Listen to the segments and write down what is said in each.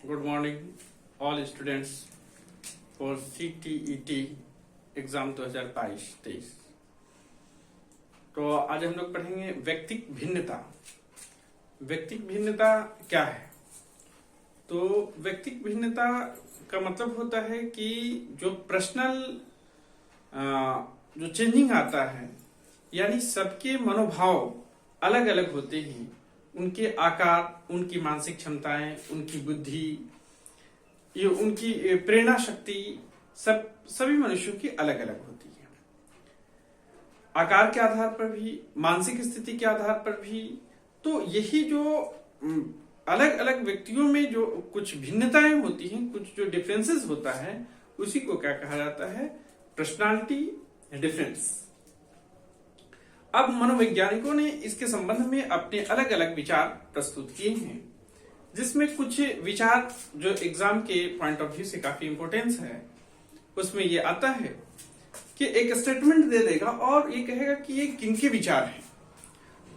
Good morning all students for CTET exam 2022-23। तो आज हम लोग पढ़ेंगे व्यक्तिक भिन्नता। व्यक्तिक भिन्नता क्या है? तो व्यक्तिक भिन्नता का मतलब होता है कि जो पर्सनल जो चेंजिंग आता है, यानी सबके मनोभाव अलग अलग होते हैं। उनके आकार, उनकी मानसिक क्षमताएं, उनकी बुद्धि, ये उनकी प्रेरणा शक्ति सभी मनुष्यों की अलग अलग होती है। आकार के आधार पर भी, मानसिक स्थिति के आधार पर भी। तो यही जो अलग अलग व्यक्तियों में जो कुछ भिन्नताएं होती हैं, कुछ जो डिफरेंसेस होता है, उसी को क्या कहा जाता है? Personality difference. अब मनोवैज्ञानिकों ने इसके संबंध में अपने अलग अलग विचार प्रस्तुत किए हैं, जिसमें कुछ विचार जो एग्जाम के पॉइंट ऑफ व्यू से काफी इंपॉर्टेंस है। उसमें ये आता है कि एक स्टेटमेंट दे देगा और ये कहेगा कि ये किनके विचार हैं।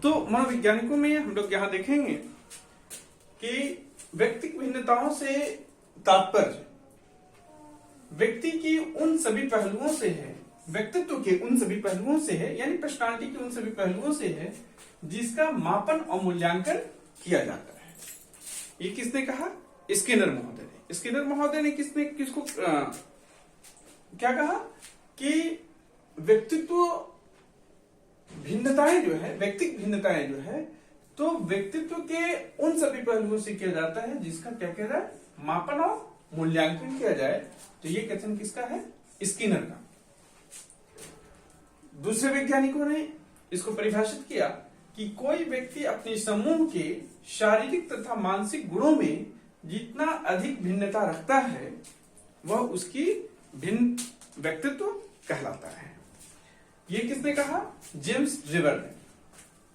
तो मनोवैज्ञानिकों में हम लोग यहां देखेंगे कि व्यक्तिक भिन्नताओं से तात्पर्य व्यक्ति की उन सभी पहलुओं से है, व्यक्तित्व के उन सभी पहलुओं से है, यानी पर्सनालिटी के उन सभी पहलुओं से है जिसका मापन और मूल्यांकन किया जाता है। ये किसने कहा? स्किनर महोदय ने। स्किनर महोदय ने किसको क्या कहा कि व्यक्तित्व भिन्नताएं जो है, व्यक्तिक भिन्नताएं जो है, तो व्यक्तित्व के उन सभी पहलुओं से किया जाता है जिसका क्या कह रहा है? मापन और मूल्यांकन किया जाए। तो ये कथन किसका है? स्किनर का। दूसरे वैज्ञानिकों ने इसको परिभाषित किया कि कोई व्यक्ति अपने समूह के शारीरिक तथा मानसिक गुणों में जितना अधिक भिन्नता रखता है, वह उसकी भिन्न व्यक्तित्व कहलाता है। यह किसने कहा? जेम्स रिवर ने।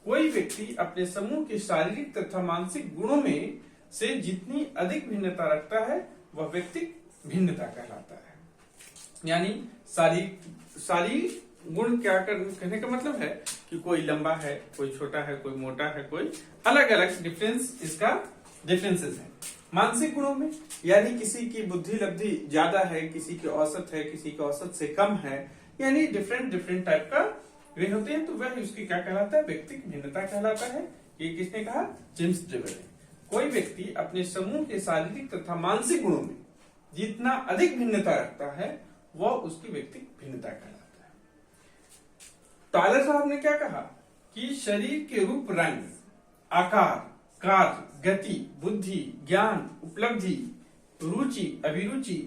कोई व्यक्ति अपने समूह के शारीरिक तथा मानसिक गुणों में से जितनी अधिक भिन्नता रखता है, वह व्यक्तिक भिन्नता कहलाता है। यानी शारीरिक गुण क्या कहने का मतलब है कि कोई लंबा है, कोई छोटा है, कोई मोटा है, कोई अलग अलग डिफरेंसेस है। मानसिक गुणों में यानी किसी की बुद्धि लब्धि ज्यादा है, किसी की औसत है, किसी की औसत से कम है, यानी डिफरेंट टाइप का वे होते हैं। तो वह उसकी क्या कहलाता है? व्यक्तिक भिन्नता कहलाता है। ये किसने कहा? जेम्स रिवर ने। कोई व्यक्ति अपने समूह के शारीरिक तथा मानसिक गुणों में जितना अधिक भिन्नता रखता है, वह उसकी व्यक्तिक भिन्नता कहलाता है। टायलर साहब ने क्या कहा कि शरीर के रूप, रंग, आकार, कार्य, गति, बुद्धि, ज्ञान, उपलब्धि, रुचि, अभिरुचि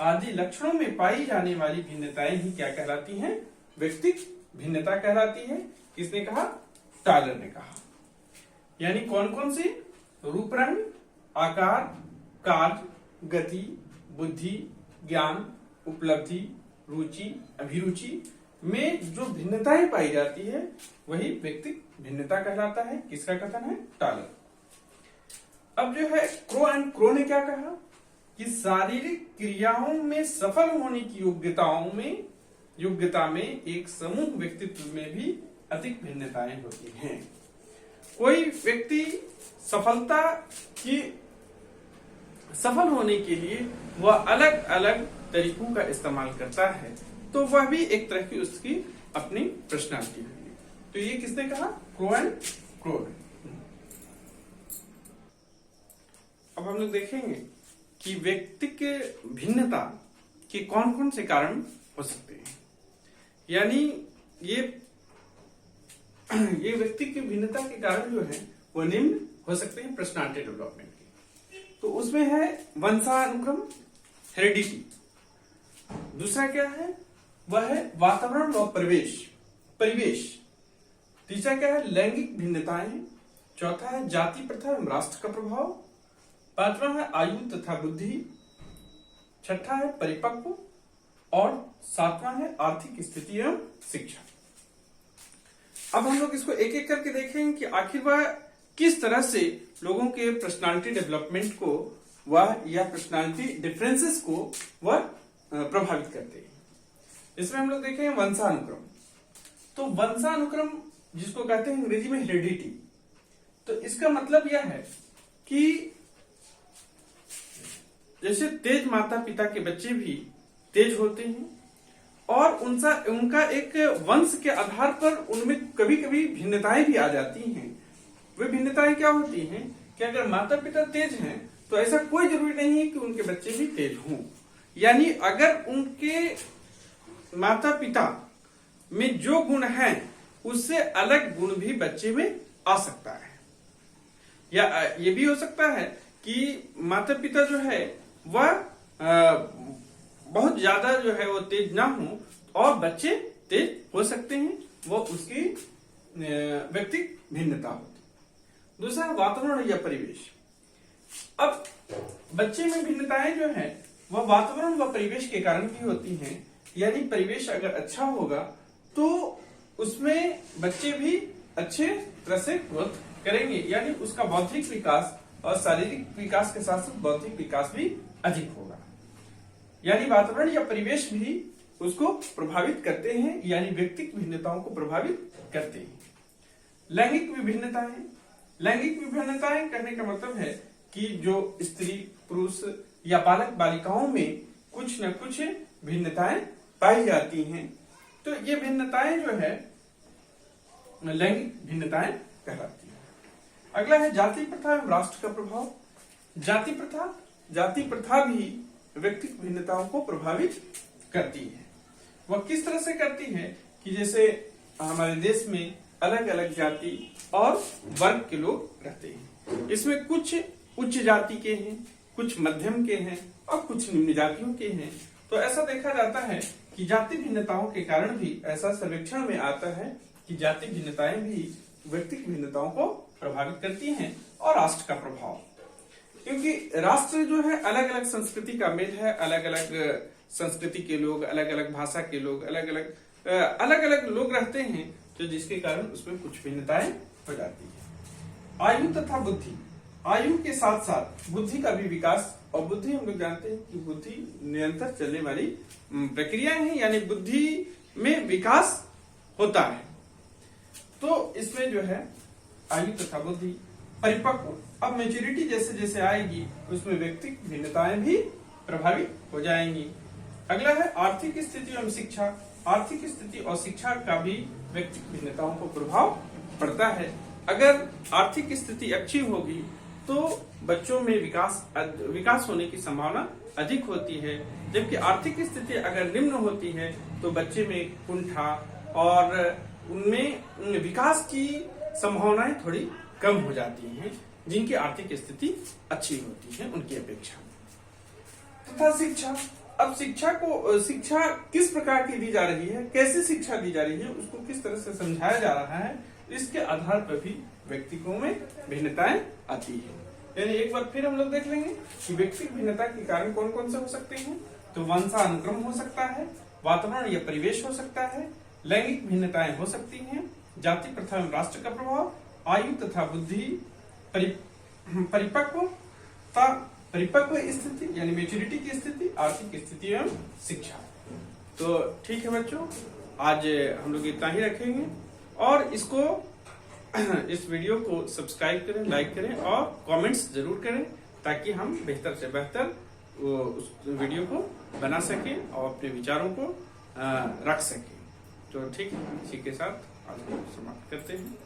आदि लक्षणों में पाई जाने वाली भिन्नताएं ही क्या कहलाती हैं? व्यक्तिक भिन्नता कहलाती है। किसने कहा? टायलर ने कहा। यानी कौन कौन से? रूप, रंग, आकार, कार्य, गति, बुद्धि, ज्ञान, उपलब्धि, रुचि, अभिरुचि में जो भिन्नताएं पाई जाती है, वही व्यक्तिक भिन्नता कहलाता है। किसका कथन है? टायलर। अब जो है क्रो एंड क्रो ने क्या कहा कि शारीरिक क्रियाओं में सफल होने की योग्यता में एक समूह व्यक्तित्व में भी अधिक भिन्नताएं होती हैं। कोई व्यक्ति सफल होने के लिए वह अलग अलग तरीकों का इस्तेमाल करता है, तो वह भी एक तरह की उसकी अपनी पर्सनालिटी है। तो ये किसने कहा? Crow and crow. अब हम लोग देखेंगे कि व्यक्तिक भिन्नता के कौन कौन से कारण हो सकते हैं। यानी ये व्यक्ति की भिन्नता के कारण जो है वो निम्न हो सकते हैं पर्सनालिटी डेवलपमेंट के। तो उसमें है वंशानुक्रम, हेरिडिटी। दूसरा क्या है? वह है वातावरण व परिवेश। तीसरा क्या है? लैंगिक भिन्नताएं। चौथा है जाति प्रथा एवं राष्ट्र का प्रभाव। पांचवा है आयु तथा बुद्धि। छठा है परिपक्व, और सातवां है आर्थिक स्थिति एवं शिक्षा। अब हम लोग इसको एक एक करके देखेंगे कि आखिर वह किस तरह से लोगों के पर्सनालिटी डेवलपमेंट को या पर्सनालिटी डिफरेंसेस को वह प्रभावित करते हैं। इसमें हम लोग देखेंगे वंशानुक्रम। तो वंशानुक्रम जिसको कहते हैं अंग्रेजी में हेरिडिटी, तो इसका मतलब यह है कि जैसे तेज माता पिता के बच्चे भी तेज होते हैं और उनका एक वंश के आधार पर उनमें कभी कभी भिन्नताएं भी आ जाती हैं। वे भिन्नताएं क्या होती हैं कि अगर माता पिता तेज हैं तो ऐसा कोई जरूरी नहीं है कि उनके बच्चे भी तेज हों। यानी अगर उनके माता पिता में जो गुण है उससे अलग गुण भी बच्चे में आ सकता है, या ये भी हो सकता है कि माता पिता जो है वह बहुत ज्यादा जो है वो तेज ना हो और बच्चे तेज हो सकते हैं, वो उसकी व्यक्तिगत भिन्नता होती। दूसरा वातावरण या परिवेश। अब बच्चे में भिन्नताएं जो है वह वातावरण व परिवेश के कारण भी होती हैं। यानी परिवेश अगर अच्छा होगा तो उसमें बच्चे भी अच्छे तरह से ग्रोथ करेंगे, यानी उसका बौद्धिक विकास और शारीरिक विकास के साथ साथ बौद्धिक विकास भी अधिक होगा। यानी वातावरण या परिवेश भी उसको प्रभावित करते हैं, यानी व्यक्तिगत भिन्नताओं को प्रभावित करते हैं। लैंगिक विभिन्नताएं। लैंगिक विभिन्नताएं करने का मतलब है कि जो स्त्री पुरुष या बालक बालिकाओं में कुछ न कुछ भिन्नताएं पाई जाती हैं, तो ये भिन्नताएं जो है लैंगिक भिन्नताएं कहलाती हैं। अगला है जाति प्रथा एवं राष्ट्र का प्रभाव। जाति प्रथा भी व्यक्तिगत भिन्नताओं को प्रभावित करती है। वह किस तरह से करती है कि जैसे हमारे देश में अलग अलग जाति और वर्ग के लोग रहते हैं। इसमें कुछ उच्च जाति के हैं, कुछ मध्यम के हैं और कुछ निम्न जातियों के हैं। तो ऐसा देखा जाता है कि जाति भिन्नताओं के कारण भी ऐसा सर्वेक्षण में आता है कि जाति भिन्नताएं भी व्यक्तिगत भिन्नताओं को प्रभावित करती हैं। और राष्ट्र का प्रभाव, क्योंकि राष्ट्र जो है अलग अलग संस्कृति का मेल है, अलग अलग संस्कृति के लोग, अलग अलग भाषा के लोग, अलग अलग लोग रहते हैं, तो जिसके कारण उसमें कुछ भिन्नताएं हो जाती है। आयु तथा बुद्धि। आयु के साथ साथ बुद्धि का भी विकास, और बुद्धि हम लोग जानते हैं कि बुद्धि निरंतर चलने वाली प्रक्रिया है, यानी बुद्धि में विकास होता है। तो इसमें जो है आयु तथा बुद्धि, परिपक्व, अब मेच्योरिटी जैसे जैसे आएगी उसमें व्यक्तिगत भिन्नताएं भी प्रभावित हो जाएंगी। अगला है आर्थिक स्थिति एवं शिक्षा। आर्थिक स्थिति और शिक्षा का भी व्यक्तिगत भिन्नताओं को प्रभाव पड़ता है। अगर आर्थिक स्थिति अच्छी होगी तो बच्चों में विकास होने की संभावना अधिक होती है, जबकि आर्थिक स्थिति अगर निम्न होती है तो बच्चे में कुंठा और उनमें विकास की संभावनाएं थोड़ी कम हो जाती हैं, जिनकी आर्थिक स्थिति अच्छी होती है उनकी अपेक्षा। तथा शिक्षा। अब शिक्षा किस प्रकार की दी जा रही है, कैसे शिक्षा दी जा रही है, उसको किस तरह से समझाया जा रहा है, इसके आधार पर भी व्यक्तियों में भिन्नताएं आती है। यानी एक बार फिर हम लोग देख लेंगे कि व्यक्तिगत भिन्नता के कारण कौन कौन से हो सकते हैं। तो वंशानुक्रम हो सकता है, वातावरण या परिवेश हो सकता है, लैंगिक भिन्नताएं हो सकती हैं, जाति प्रथा एवं राष्ट्र का प्रभाव, आयु तथा बुद्धि, परिपक्व स्थिति यानी मेच्योरिटी की स्थिति, आर्थिक स्थिति एवं शिक्षा। तो ठीक है बच्चों, आज हम लोग इतना ही रखेंगे और इस वीडियो को सब्सक्राइब करें, लाइक करें और कमेंट्स जरूर करें, ताकि हम बेहतर से बेहतर उस वीडियो को बना सकें और अपने विचारों को रख सकें। तो ठीक है, इसी के साथ आज को समाप्त करते हैं।